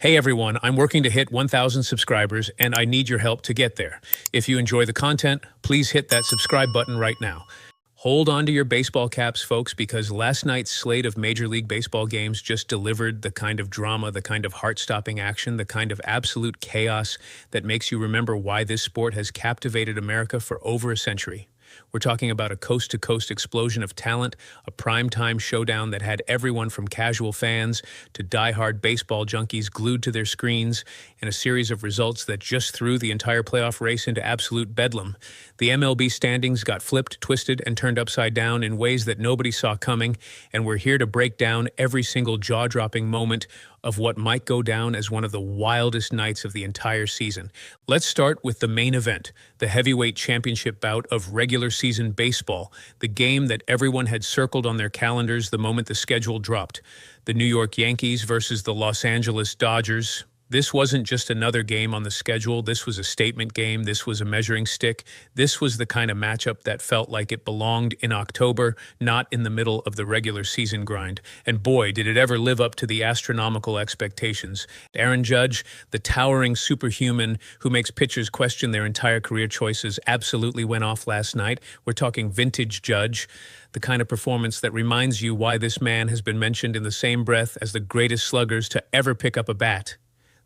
Hey everyone, I'm working to hit 1,000 subscribers and I need your help to get there. If you enjoy the content, please hit that subscribe button right now. Hold on to your baseball caps, folks, because last night's slate of Major League Baseball games just delivered the kind of drama, the kind of heart-stopping action, the kind of absolute chaos that makes you remember why this sport has captivated America for over a century. We're talking about a coast-to-coast explosion of talent, a primetime showdown that had everyone from casual fans to die-hard baseball junkies glued to their screens, and a series of results that just threw the entire playoff race into absolute bedlam. The MLB standings got flipped, twisted, and turned upside down in ways that nobody saw coming, and we're here to break down every single jaw-dropping moment of what might go down as one of the wildest nights of the entire season. Let's start with the main event, the heavyweight championship bout of regular season baseball, the game that everyone had circled on their calendars the moment the schedule dropped. The New York Yankees versus the Los Angeles Dodgers. This wasn't just another game on the schedule. This was a statement game. This was a measuring stick. This was the kind of matchup that felt like it belonged in October, not in the middle of the regular season grind. And boy, did it ever live up to the astronomical expectations. Aaron Judge, the towering superhuman who makes pitchers question their entire career choices, absolutely went off last night. We're talking vintage Judge, the kind of performance that reminds you why this man has been mentioned in the same breath as the greatest sluggers to ever pick up a bat.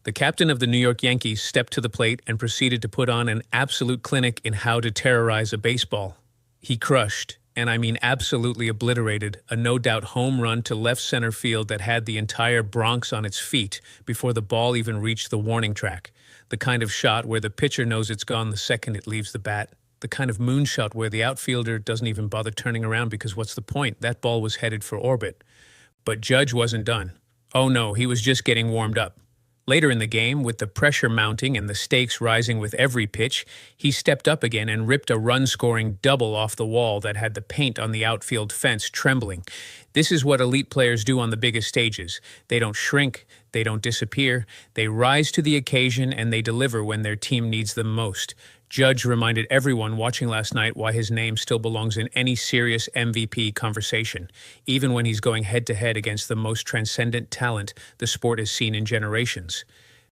The captain of the New York Yankees stepped to the plate and proceeded to put on an absolute clinic in how to terrorize a baseball. He crushed, and I mean absolutely obliterated, a no-doubt home run to left center field that had the entire Bronx on its feet before the ball even reached the warning track. The kind of shot where the pitcher knows it's gone the second it leaves the bat. The kind of moonshot where the outfielder doesn't even bother turning around because what's the point? That ball was headed for orbit. But Judge wasn't done. Oh no, he was just getting warmed up. Later in the game, with the pressure mounting and the stakes rising with every pitch, he stepped up again and ripped a run-scoring double off the wall that had the paint on the outfield fence trembling. This is what elite players do on the biggest stages. They don't shrink, they don't disappear, they rise to the occasion and they deliver when their team needs them most. Judge reminded everyone watching last night why his name still belongs in any serious MVP conversation, even when he's going head-to-head against the most transcendent talent the sport has seen in generations.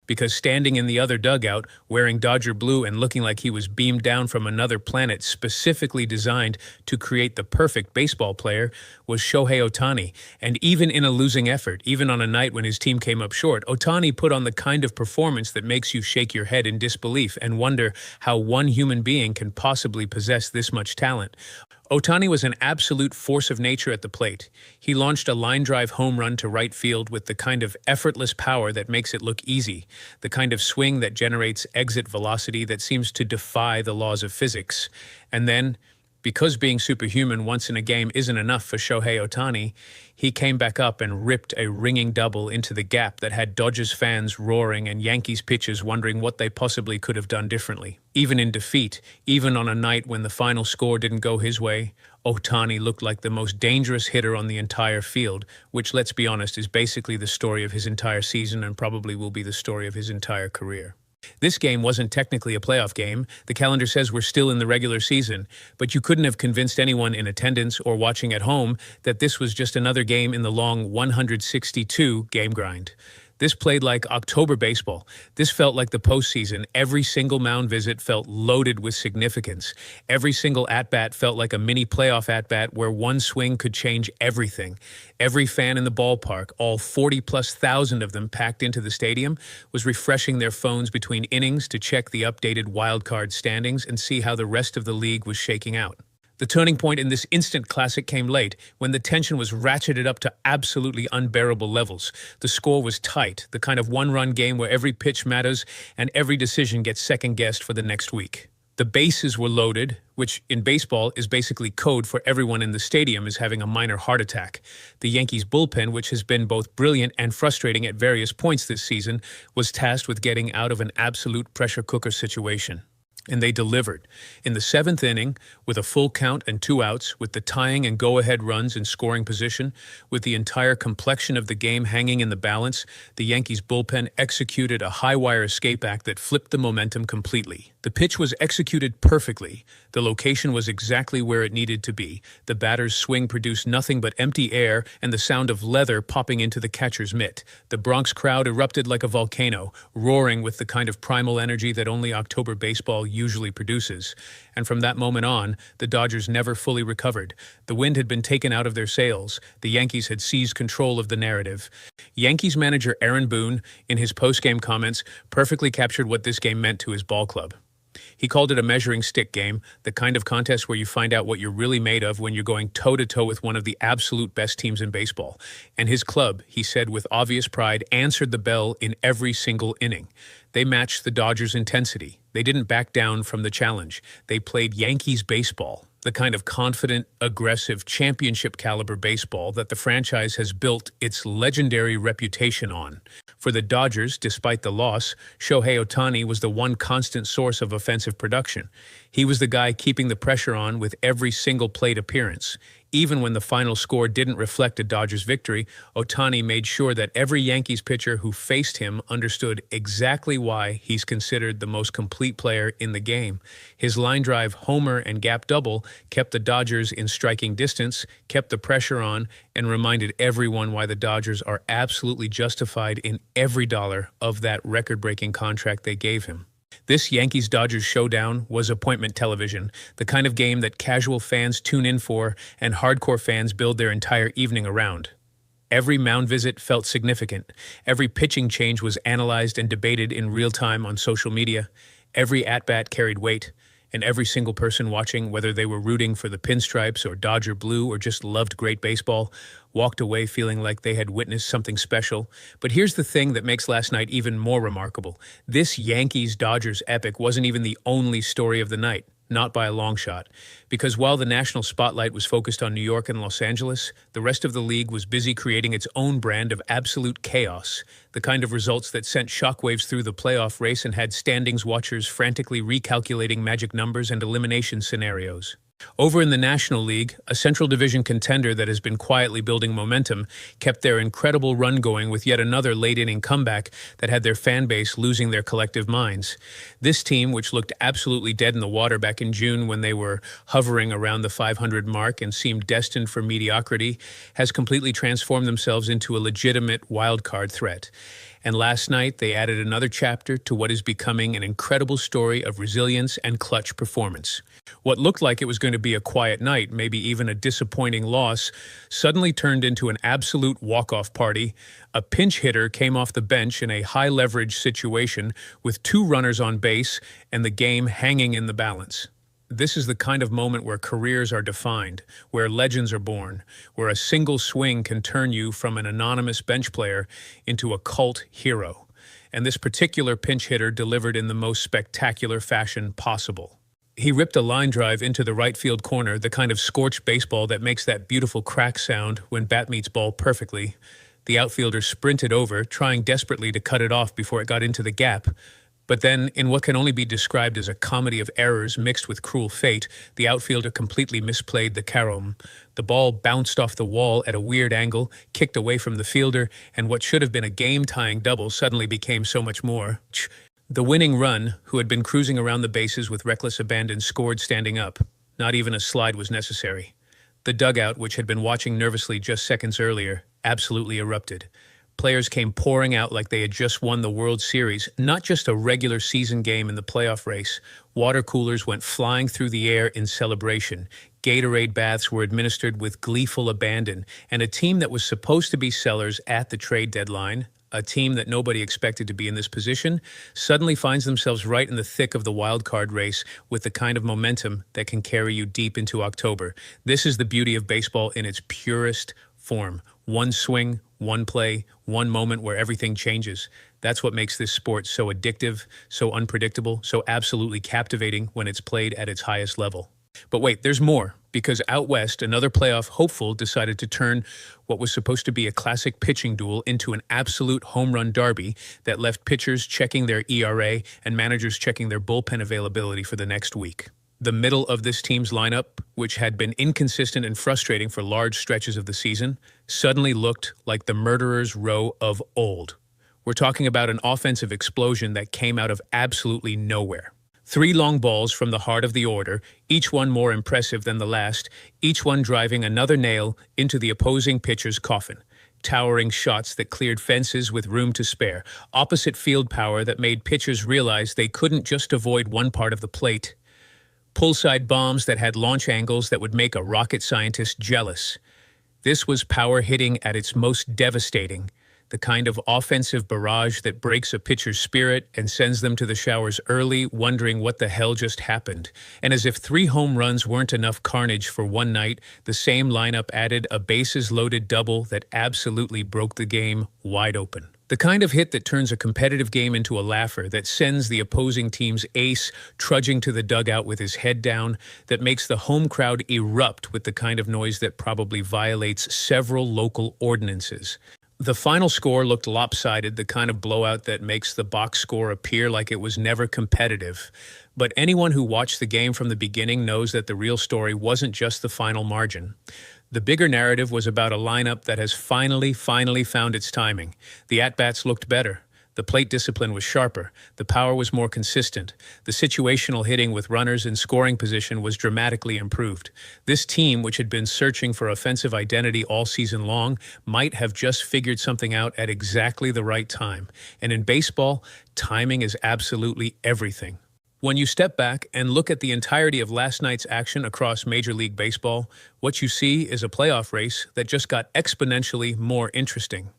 Because standing in the other dugout, wearing Dodger blue and looking like he was beamed down from another planet specifically designed to create the perfect baseball player, was Shohei Ohtani. And even in a losing effort, even on a night when his team came up short, Ohtani put on the kind of performance that makes you shake your head in disbelief and wonder how one human being can possibly possess this much talent. Ohtani was an absolute force of nature at the plate. He launched a line drive home run to right field with the kind of effortless power that makes it look easy, the kind of swing that generates exit velocity that seems to defy the laws of physics. And then, because being superhuman once in a game isn't enough for Shohei Ohtani, he came back up and ripped a ringing double into the gap that had Dodgers fans roaring and Yankees pitchers wondering what they possibly could have done differently. Even in defeat, even on a night when the final score didn't go his way, Ohtani looked like the most dangerous hitter on the entire field, which, let's be honest, is basically the story of his entire season and probably will be the story of his entire career. This game wasn't technically a playoff game. The calendar says we're still in the regular season, but you couldn't have convinced anyone in attendance or watching at home that this was just another game in the long 162 game grind. This played like October baseball. This felt like the postseason. Every single mound visit felt loaded with significance. Every single at-bat felt like a mini playoff at-bat where one swing could change everything. Every fan in the ballpark, all 40-plus thousand of them packed into the stadium, was refreshing their phones between innings to check the updated wildcard standings and see how the rest of the league was shaking out. The turning point in this instant classic came late, when the tension was ratcheted up to absolutely unbearable levels. The score was tight, the kind of one-run game where every pitch matters and every decision gets second-guessed for the next week. The bases were loaded, which in baseball is basically code for everyone in the stadium is having a minor heart attack. The Yankees bullpen, which has been both brilliant and frustrating at various points this season, was tasked with getting out of an absolute pressure cooker situation. And they delivered. In the seventh inning, with a full count and two outs, with the tying and go-ahead runs in scoring position, with the entire complexion of the game hanging in the balance, the Yankees bullpen executed a high-wire escape act that flipped the momentum completely. The pitch was executed perfectly. The location was exactly where it needed to be. The batter's swing produced nothing but empty air and the sound of leather popping into the catcher's mitt. The Bronx crowd erupted like a volcano, roaring with the kind of primal energy that only October baseball usually produces. And from that moment on, the Dodgers never fully recovered. The wind had been taken out of their sails. The Yankees had seized control of the narrative. Yankees manager Aaron Boone, in his post-game comments, perfectly captured what this game meant to his ball club. He called it a measuring stick game, the kind of contest where you find out what you're really made of when you're going toe-to-toe with one of the absolute best teams in baseball. And his club, he said with obvious pride, answered the bell in every single inning. They matched the Dodgers' intensity. They didn't back down from the challenge. They played Yankees baseball, the kind of confident, aggressive, championship-caliber baseball that the franchise has built its legendary reputation on. For the Dodgers, despite the loss, Shohei Ohtani was the one constant source of offensive production. He was the guy keeping the pressure on with every single plate appearance. Even when the final score didn't reflect a Dodgers victory, Ohtani made sure that every Yankees pitcher who faced him understood exactly why he's considered the most complete player in the game. His line drive homer and gap double kept the Dodgers in striking distance, kept the pressure on, and reminded everyone why the Dodgers are absolutely justified in every dollar of that record-breaking contract they gave him. This Yankees-Dodgers showdown was appointment television, the kind of game that casual fans tune in for and hardcore fans build their entire evening around. Every mound visit felt significant. Every pitching change was analyzed and debated in real time on social media. Every at-bat carried weight. And every single person watching, whether they were rooting for the Pinstripes or Dodger Blue or just loved great baseball, walked away feeling like they had witnessed something special. But here's the thing that makes last night even more remarkable. This Yankees-Dodgers epic wasn't even the only story of the night. Not by a long shot. Because while the national spotlight was focused on New York and Los Angeles, the rest of the league was busy creating its own brand of absolute chaos, the kind of results that sent shockwaves through the playoff race and had standings watchers frantically recalculating magic numbers and elimination scenarios. Over in the National League, a Central Division contender that has been quietly building momentum kept their incredible run going with yet another late-inning comeback that had their fan base losing their collective minds. This team, which looked absolutely dead in the water back in June when they were hovering around the 500 mark and seemed destined for mediocrity, has completely transformed themselves into a legitimate wild-card threat. And last night, they added another chapter to what is becoming an incredible story of resilience and clutch performance. What looked like it was going to be a quiet night, maybe even a disappointing loss, suddenly turned into an absolute walk-off party. A pinch hitter came off the bench in a high-leverage situation with two runners on base and the game hanging in the balance. This is the kind of moment where careers are defined, where legends are born, where a single swing can turn you from an anonymous bench player into a cult hero. And this particular pinch hitter delivered in the most spectacular fashion possible. He ripped a line drive into the right field corner, the kind of scorched baseball that makes that beautiful crack sound when bat meets ball perfectly. The outfielder sprinted over, trying desperately to cut it off before it got into the gap. But then, in what can only be described as a comedy of errors mixed with cruel fate, the outfielder completely misplayed the carom. The ball bounced off the wall at a weird angle, kicked away from the fielder, and what should have been a game-tying double suddenly became so much more. The winning run, who had been cruising around the bases with reckless abandon, scored standing up. Not even a slide was necessary. The dugout, which had been watching nervously just seconds earlier, absolutely erupted. Players came pouring out like they had just won the World Series, not just a regular season game in the playoff race. Water coolers went flying through the air in celebration. Gatorade baths were administered with gleeful abandon, and a team that was supposed to be sellers at the trade deadline, a team that nobody expected to be in this position, suddenly finds themselves right in the thick of the wild card race with the kind of momentum that can carry you deep into October. This is the beauty of baseball in its purest form. One swing, one play, one moment where everything changes. That's what makes this sport so addictive, so unpredictable, so absolutely captivating when it's played at its highest level. But wait, there's more, because out west, another playoff hopeful decided to turn what was supposed to be a classic pitching duel into an absolute home run derby that left pitchers checking their ERA and managers checking their bullpen availability for the next week. The middle of this team's lineup, which had been inconsistent and frustrating for large stretches of the season, suddenly looked like the murderer's row of old. We're talking about an offensive explosion that came out of absolutely nowhere. 3 long balls from the heart of the order, each one more impressive than the last, each one driving another nail into the opposing pitcher's coffin. Towering shots that cleared fences with room to spare, opposite field power that made pitchers realize they couldn't just avoid one part of the plate. Pull-side bombs that had launch angles that would make a rocket scientist jealous. This was power hitting at its most devastating, the kind of offensive barrage that breaks a pitcher's spirit and sends them to the showers early, wondering what the hell just happened. And as if 3 home runs weren't enough carnage for one night, the same lineup added a bases-loaded double that absolutely broke the game wide open. The kind of hit that turns a competitive game into a laugher, that sends the opposing team's ace trudging to the dugout with his head down, that makes the home crowd erupt with the kind of noise that probably violates several local ordinances. The final score looked lopsided, the kind of blowout that makes the box score appear like it was never competitive. But anyone who watched the game from the beginning knows that the real story wasn't just the final margin. The bigger narrative was about a lineup that has finally found its timing. The at-bats looked better. The plate discipline was sharper. The power was more consistent. The situational hitting with runners in scoring position was dramatically improved. This team, which had been searching for offensive identity all season long, might have just figured something out at exactly the right time. And in baseball, timing is absolutely everything. When you step back and look at the entirety of last night's action across Major League Baseball, what you see is a playoff race that just got exponentially more interesting.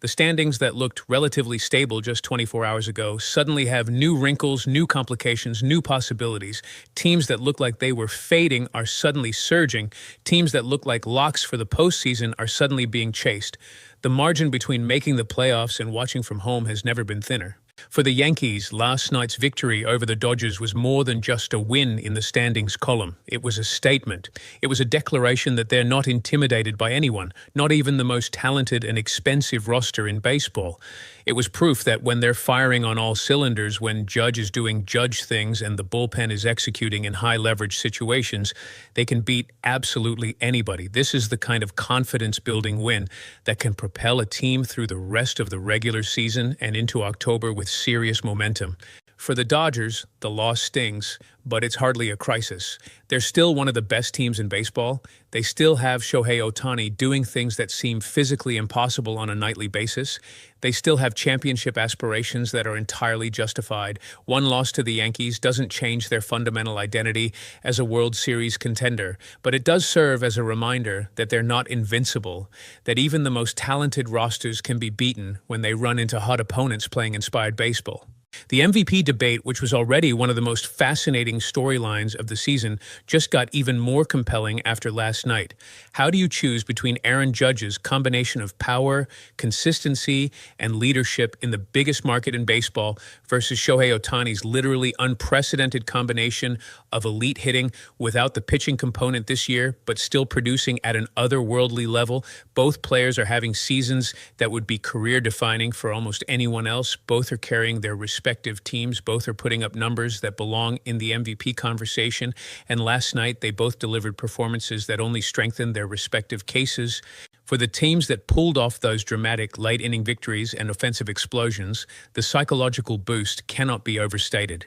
The standings that looked relatively stable just 24 hours ago suddenly have new wrinkles, new complications, new possibilities. Teams that look like they were fading are suddenly surging. Teams that look like locks for the postseason are suddenly being chased. The margin between making the playoffs and watching from home has never been thinner. For the Yankees, last night's victory over the Dodgers was more than just a win in the standings column. It was a statement. It was a declaration that they're not intimidated by anyone, not even the most talented and expensive roster in baseball. It was proof that when they're firing on all cylinders, when Judge is doing Judge things and the bullpen is executing in high-leverage situations, they can beat absolutely anybody. This is the kind of confidence-building win that can propel a team through the rest of the regular season and into October with serious momentum. For the Dodgers, the loss stings, but it's hardly a crisis. They're still one of the best teams in baseball. They still have Shohei Ohtani doing things that seem physically impossible on a nightly basis. They still have championship aspirations that are entirely justified. One loss to the Yankees doesn't change their fundamental identity as a World Series contender, but it does serve as a reminder that they're not invincible, that even the most talented rosters can be beaten when they run into hot opponents playing inspired baseball. The MVP debate, which was already one of the most fascinating storylines of the season, just got even more compelling after last night. How do you choose between Aaron Judge's combination of power, consistency, and leadership in the biggest market in baseball versus Shohei Ohtani's literally unprecedented combination of elite hitting without the pitching component this year, but still producing at an otherworldly level? Both players are having seasons that would be career-defining for almost anyone else. Both are carrying their respective teams. Both are putting up numbers that belong in the MVP conversation. And last night, they both delivered performances that only strengthened their respective cases. For the teams that pulled off those dramatic late-inning victories and offensive explosions, the psychological boost cannot be overstated.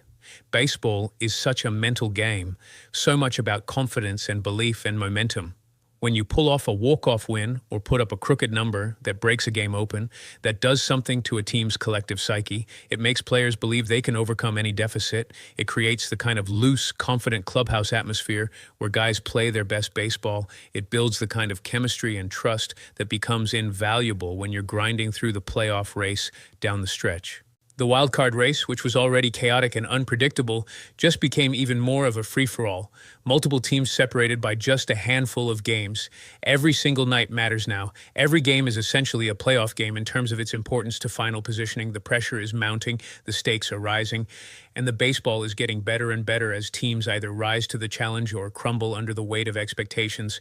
Baseball is such a mental game, so much about confidence and belief and momentum. When you pull off a walk-off win or put up a crooked number that breaks a game open, that does something to a team's collective psyche, it makes players believe they can overcome any deficit. It creates the kind of loose, confident clubhouse atmosphere where guys play their best baseball. It builds the kind of chemistry and trust that becomes invaluable when you're grinding through the playoff race down the stretch. The wildcard race, which was already chaotic and unpredictable, just became even more of a free-for-all. Multiple teams separated by just a handful of games. Every single night matters now. Every game is essentially a playoff game in terms of its importance to final positioning. The pressure is mounting, the stakes are rising, and the baseball is getting better and better as teams either rise to the challenge or crumble under the weight of expectations.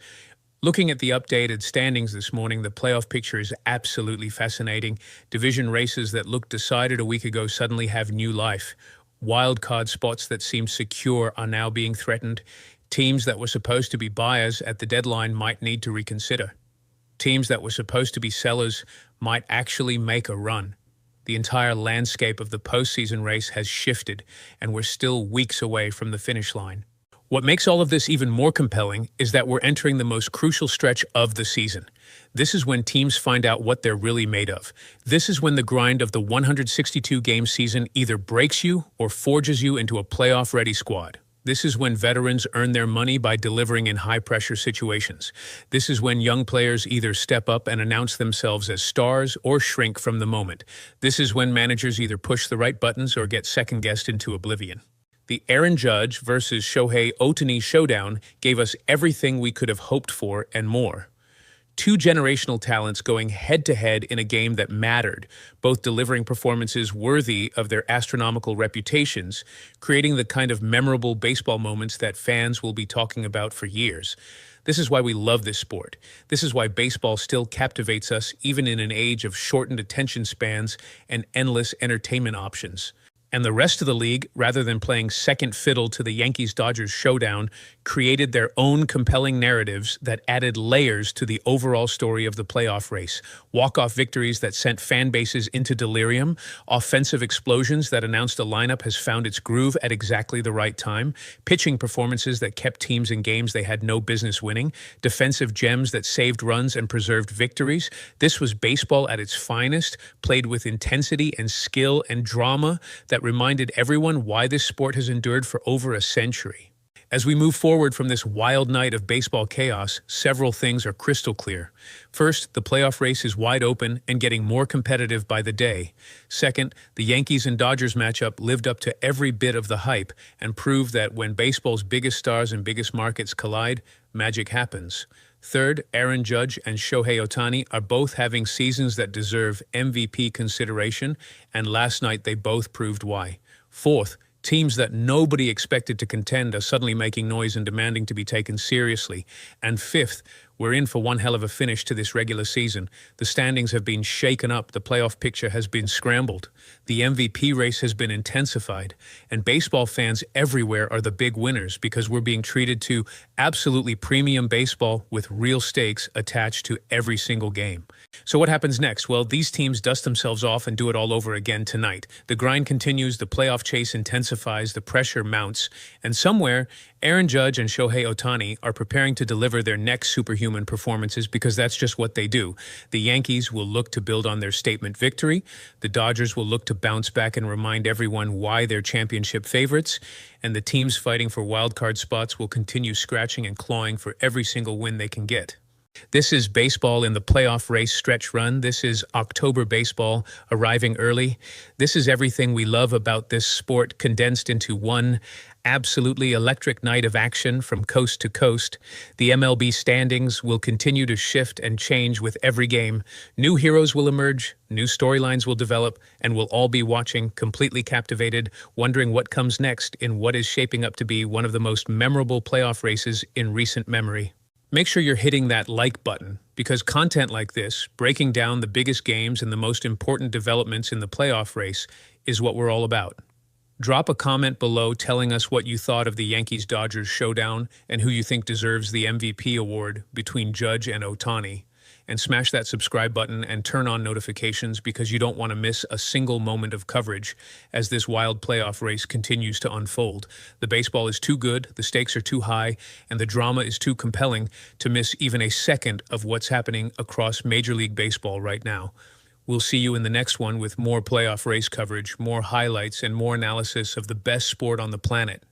Looking at the updated standings this morning, the playoff picture is absolutely fascinating. Division races that looked decided a week ago suddenly have new life. Wild card spots that seemed secure are now being threatened. Teams that were supposed to be buyers at the deadline might need to reconsider. Teams that were supposed to be sellers might actually make a run. The entire landscape of the postseason race has shifted, and we're still weeks away from the finish line. What makes all of this even more compelling is that we're entering the most crucial stretch of the season. This is when teams find out what they're really made of. This is when the grind of the 162-game season either breaks you or forges you into a playoff-ready squad. This is when veterans earn their money by delivering in high-pressure situations. This is when young players either step up and announce themselves as stars or shrink from the moment. This is when managers either push the right buttons or get second-guessed into oblivion. The Aaron Judge versus Shohei Ohtani showdown gave us everything we could have hoped for and more. Two generational talents going head-to-head in a game that mattered, both delivering performances worthy of their astronomical reputations, creating the kind of memorable baseball moments that fans will be talking about for years. This is why we love this sport. This is why baseball still captivates us even in an age of shortened attention spans and endless entertainment options. And the rest of the league, rather than playing second fiddle to the Yankees-Dodgers showdown, created their own compelling narratives that added layers to the overall story of the playoff race. Walk-off victories that sent fan bases into delirium, offensive explosions that announced a lineup has found its groove at exactly the right time, pitching performances that kept teams in games they had no business winning, defensive gems that saved runs and preserved victories. This was baseball at its finest, played with intensity and skill and drama that reminded everyone why this sport has endured for over a century. As we move forward from this wild night of baseball chaos, several things are crystal clear. First, the playoff race is wide open and getting more competitive by the day. Second, the Yankees and Dodgers matchup lived up to every bit of the hype and proved that when baseball's biggest stars and biggest markets collide, magic happens. Third, Aaron Judge and Shohei Ohtani are both having seasons that deserve MVP consideration, and last night they both proved why. Fourth, teams that nobody expected to contend are suddenly making noise and demanding to be taken seriously. And fifth, we're in for one hell of a finish to this regular season. The standings have been shaken up, the playoff picture has been scrambled, the MVP race has been intensified, and baseball fans everywhere are the big winners because we're being treated to absolutely premium baseball with real stakes attached to every single game. So what happens next? Well, these teams dust themselves off and do it all over again tonight. The grind continues, the playoff chase intensifies, the pressure mounts, and somewhere, Aaron Judge and Shohei Ohtani are preparing to deliver their next superhuman performances because that's just what they do. The Yankees will look to build on their statement victory. The Dodgers will look to bounce back and remind everyone why they're championship favorites. And the teams fighting for wildcard spots will continue scratching and clawing for every single win they can get. This is baseball in the playoff race stretch run. This is October baseball arriving early. This is everything we love about this sport condensed into one absolutely electric night of action from coast to coast. The MLB standings will continue to shift and change with every game. New heroes will emerge, new storylines will develop, and we'll all be watching, completely captivated, wondering what comes next in what is shaping up to be one of the most memorable playoff races in recent memory. Make sure you're hitting that like button because content like this, breaking down the biggest games and the most important developments in the playoff race, is what we're all about. Drop a comment below telling us what you thought of the Yankees-Dodgers showdown and who you think deserves the MVP award between Judge and Ohtani. And smash that subscribe button and turn on notifications because you don't want to miss a single moment of coverage as this wild playoff race continues to unfold. The baseball is too good, the stakes are too high, and the drama is too compelling to miss even a second of what's happening across Major League Baseball right now. We'll see you in the next one with more playoff race coverage, more highlights, and more analysis of the best sport on the planet.